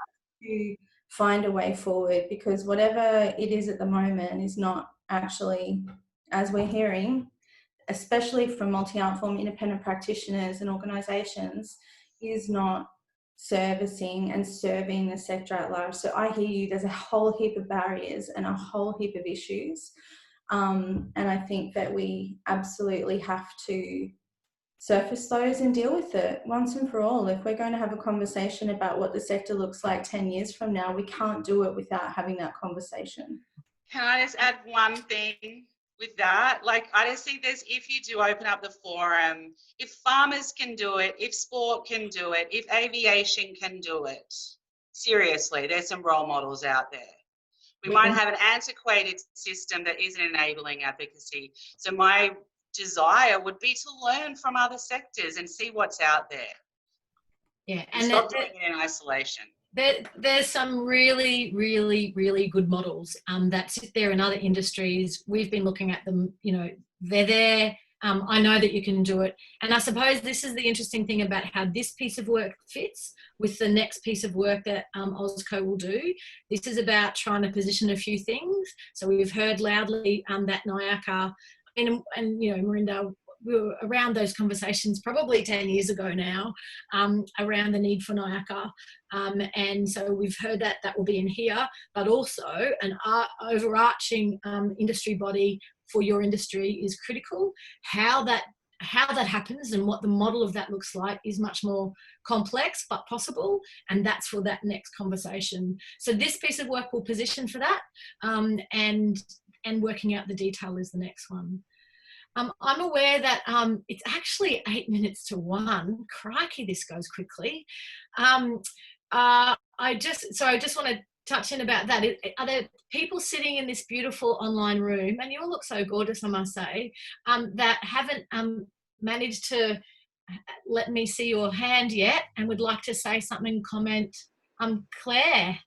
to find a way forward, because whatever it is at the moment is not actually, as we're hearing, especially from multi-art form independent practitioners and organisations, is not servicing and serving the sector at large. So I hear you, there's a whole heap of barriers and a whole heap of issues. And I think that we absolutely have to surface those and deal with it once and for all. If we're going to have a conversation about what the sector looks like 10 years from now, we can't do it without having that conversation. Can I just add one thing with that? Like, I just think if you do open up the forum, if farmers can do it, if sport can do it, if aviation can do it, seriously, there's some role models out there. We might have an antiquated system that isn't enabling advocacy. So my desire would be to learn from other sectors and see what's out there. Yeah, and stop doing it in isolation. There's some really, really, really good models that sit there in other industries. We've been looking at them, they're there. I know that you can do it. And I suppose this is the interesting thing about how this piece of work fits with the next piece of work that OzCo will do. This is about trying to position a few things. So we've heard loudly that NIACA, and Marinda, we were around those conversations probably 10 years ago now, around the need for NIACA. And so we've heard that will be in here, but also an overarching industry body for your industry is critical. How that happens and what the model of that looks like is much more complex but possible, and that's for that next conversation. So this piece of work will position for that, and working out the detail is the next one. I'm aware that it's actually 8 minutes to 1. Crikey, this goes quickly. I just want to touch in about that. Are there people sitting in this beautiful online room, and you all look so gorgeous, I must say, that haven't managed to let me see your hand yet and would like to say something, comment? Claire.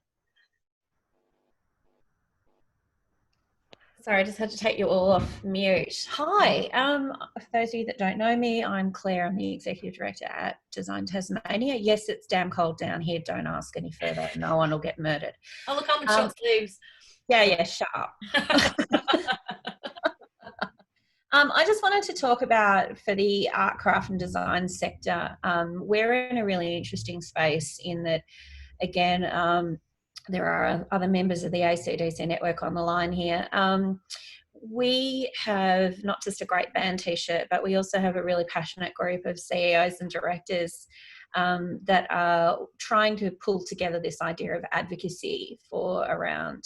Sorry, I just had to take you all off mute. Hi, for those of you that don't know me, I'm Claire. I'm the Executive Director at Design Tasmania. Yes, it's damn cold down here. Don't ask any further. No one will get murdered. Oh, look, I'm in short sleeves. Yeah, shut up. I just wanted to talk about, for the art, craft and design sector, we're in a really interesting space in that, again, there are other members of the ACDC network on the line here. We have not just a great band t-shirt, but we also have a really passionate group of CEOs and directors that are trying to pull together this idea of advocacy for around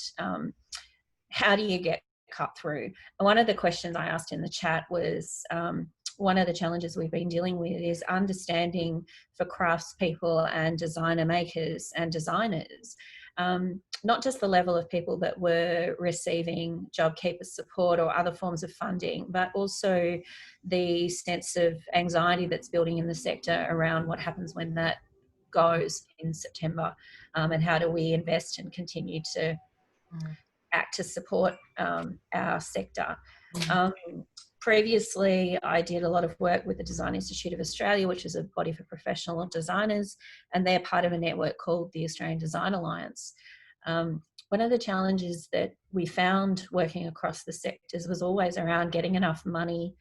how do you get cut through. And one of the questions I asked in the chat was, one of the challenges we've been dealing with is understanding for craftspeople and designer makers and designers not just the level of people that were receiving JobKeeper support or other forms of funding, but also the sense of anxiety that's building in the sector around what happens when that goes in September, and how do we invest and continue to act to support our sector. Previously, I did a lot of work with the Design Institute of Australia, which is a body for professional designers, and they're part of a network called the Australian Design Alliance. One of the challenges that we found working across the sectors was always around getting enough money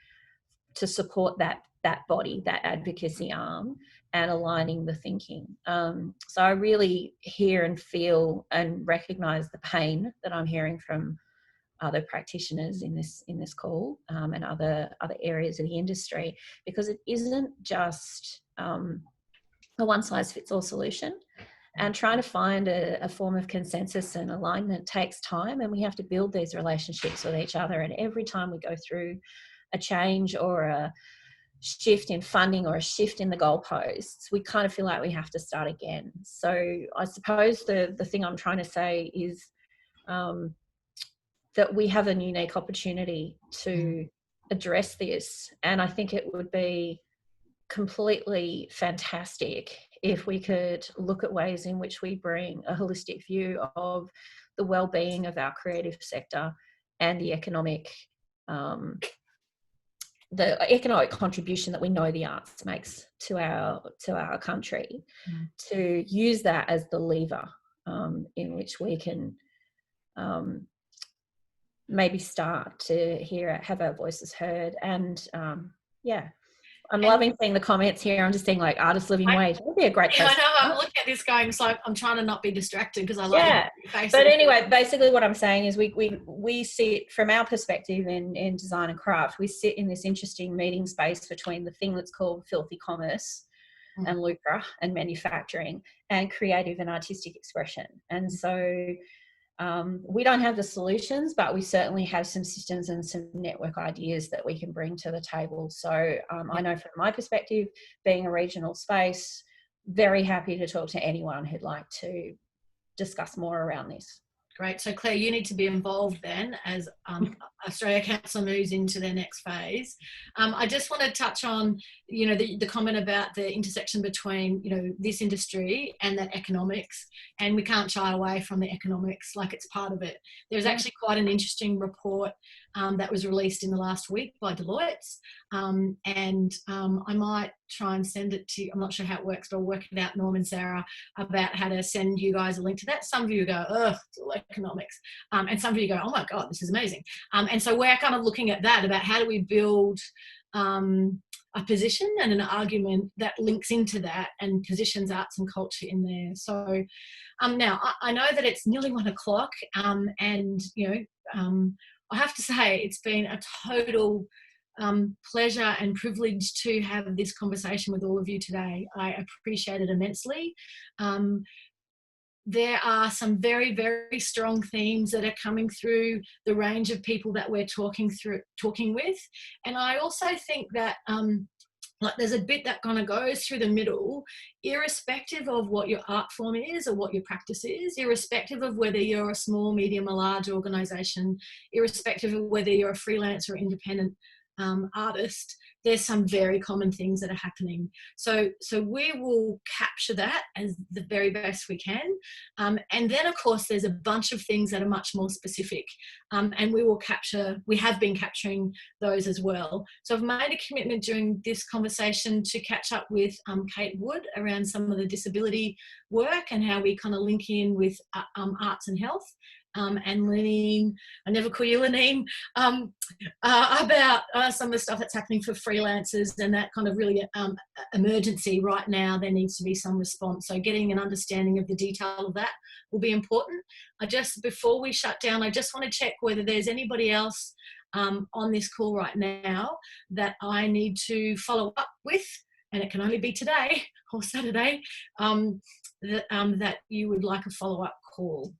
to support that body, that advocacy arm, and aligning the thinking. So I really hear and feel and recognise the pain that I'm hearing from other practitioners in this call, and other areas of the industry, because it isn't just a one-size-fits-all solution, and trying to find a form of consensus and alignment takes time, and we have to build these relationships with each other. And every time we go through a change or a shift in funding or a shift in the goalposts, we kind of feel like we have to start again. So I suppose the thing I'm trying to say is that we have a unique opportunity to address this. And I think it would be completely fantastic if we could look at ways in which we bring a holistic view of the well-being of our creative sector and the economic contribution that we know the arts makes to our country, to use that as the lever in which we can maybe start to have our voices heard. And I'm loving seeing the comments here. I'm just seeing like artist living wage. That would be a great person. I know, I'm looking at this going, so I'm trying to not be distracted because I like your face. But anyway, basically what I'm saying is we sit, from our perspective in design and craft, we sit in this interesting meeting space between the thing that's called filthy commerce and lucre and manufacturing and creative and artistic expression. And so we don't have the solutions, but we certainly have some systems and some network ideas that we can bring to the table. So I know from my perspective, being a regional space, very happy to talk to anyone who'd like to discuss more around this. Great. So Claire, you need to be involved then as Australia Council moves into their next phase. I just want to touch on, the comment about the intersection between, this industry and that economics, and we can't shy away from the economics, like it's part of it. There's actually quite an interesting report that was released in the last week by Deloitte, and I might try and send it to you. I'm not sure how it works, but I'll work it out, Norm and Sarah, about how to send you guys a link to that. Some of you go, ugh, it's all economics. And some of you go, oh my God, this is amazing. And so we're kind of looking at that, about how do we build a position and an argument that links into that and positions arts and culture in there. So now I know that it's nearly 1 o'clock, and I have to say it's been a total pleasure and privilege to have this conversation with all of you today. I appreciate it immensely. There are some very, very strong themes that are coming through the range of people that we're talking with. And I also think that there's a bit that kind of goes through the middle, irrespective of what your art form is or what your practice is, irrespective of whether you're a small, medium or large organisation, irrespective of whether you're a freelance or independent artist, there's some very common things that are happening. So we will capture that as the very best we can. And then of course there's a bunch of things that are much more specific, and we have been capturing those as well. So I've made a commitment during this conversation to catch up with Kate Wood around some of the disability work and how we kind of link in with arts and health. And Lenine, I never call you Lenine, about some of the stuff that's happening for freelancers and that kind of really emergency right now. There needs to be some response. So getting an understanding of the detail of that will be important. Before we shut down, I just want to check whether there's anybody else on this call right now that I need to follow up with, and it can only be today or Saturday, that you would like a follow-up call.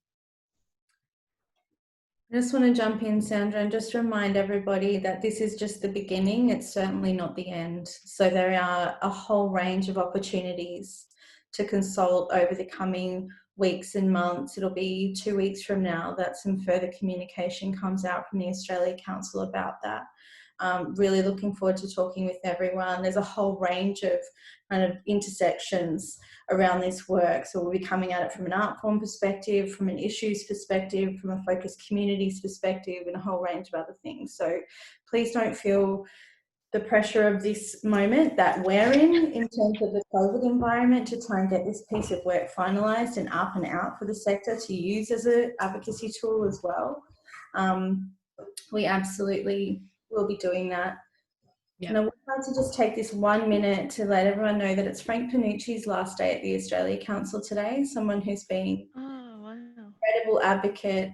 I just want to jump in, Sandra, and just remind everybody that this is just the beginning. It's certainly not the end. So there are a whole range of opportunities to consult over the coming weeks and months, it'll be 2 weeks from now, that some further communication comes out from the Australia Council about that. Really looking forward to talking with everyone. There's a whole range of kind of intersections around this work. So we'll be coming at it from an art form perspective, from an issues perspective, from a focused communities perspective, and a whole range of other things. So please don't feel the pressure of this moment that we're in terms of the COVID environment to try and get this piece of work finalised and up and out for the sector to use as an advocacy tool as well. We absolutely will be doing that. Yeah. And I would like to just take this 1 minute to let everyone know that it's Frank Panucci's last day at the Australia Council today, someone who's been an incredible advocate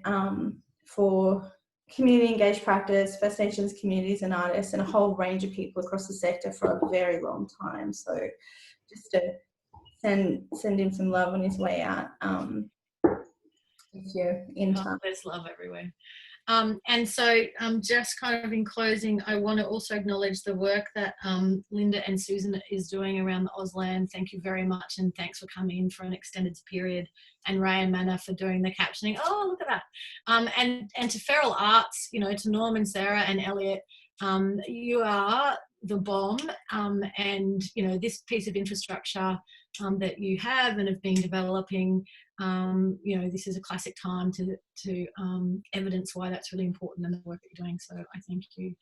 for community engaged practice, First Nations communities and artists, and a whole range of people across the sector for a very long time. So just to send him some love on his way out. If you're in touch. There's love everywhere. And so just kind of in closing, I want to also acknowledge the work that Linda and Susan is doing around the Auslan. Thank you very much, and thanks for coming in for an extended period. And Ray and Manna for doing the captioning. Oh, look at that. And to Feral Arts, you know, to Norm and Sarah and Elliot, you are the bomb. And, you know, this piece of infrastructure that you have and have been developing, you know, this is a classic time to evidence why that's really important in the work that you're doing. So I thank you.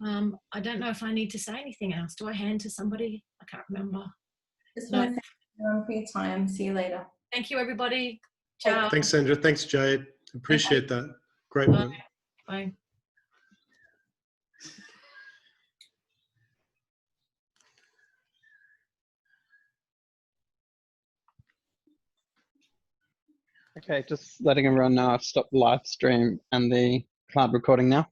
I don't know if I need to say anything else. Do I hand to somebody? I can't remember. Just want to thank everyone for your time. See you later. Thank you, everybody. Ciao. Thanks, Sandra. Thanks, Jade. Appreciate that. Great work. Bye. Okay, just letting everyone know I've stopped the live stream and the cloud recording now.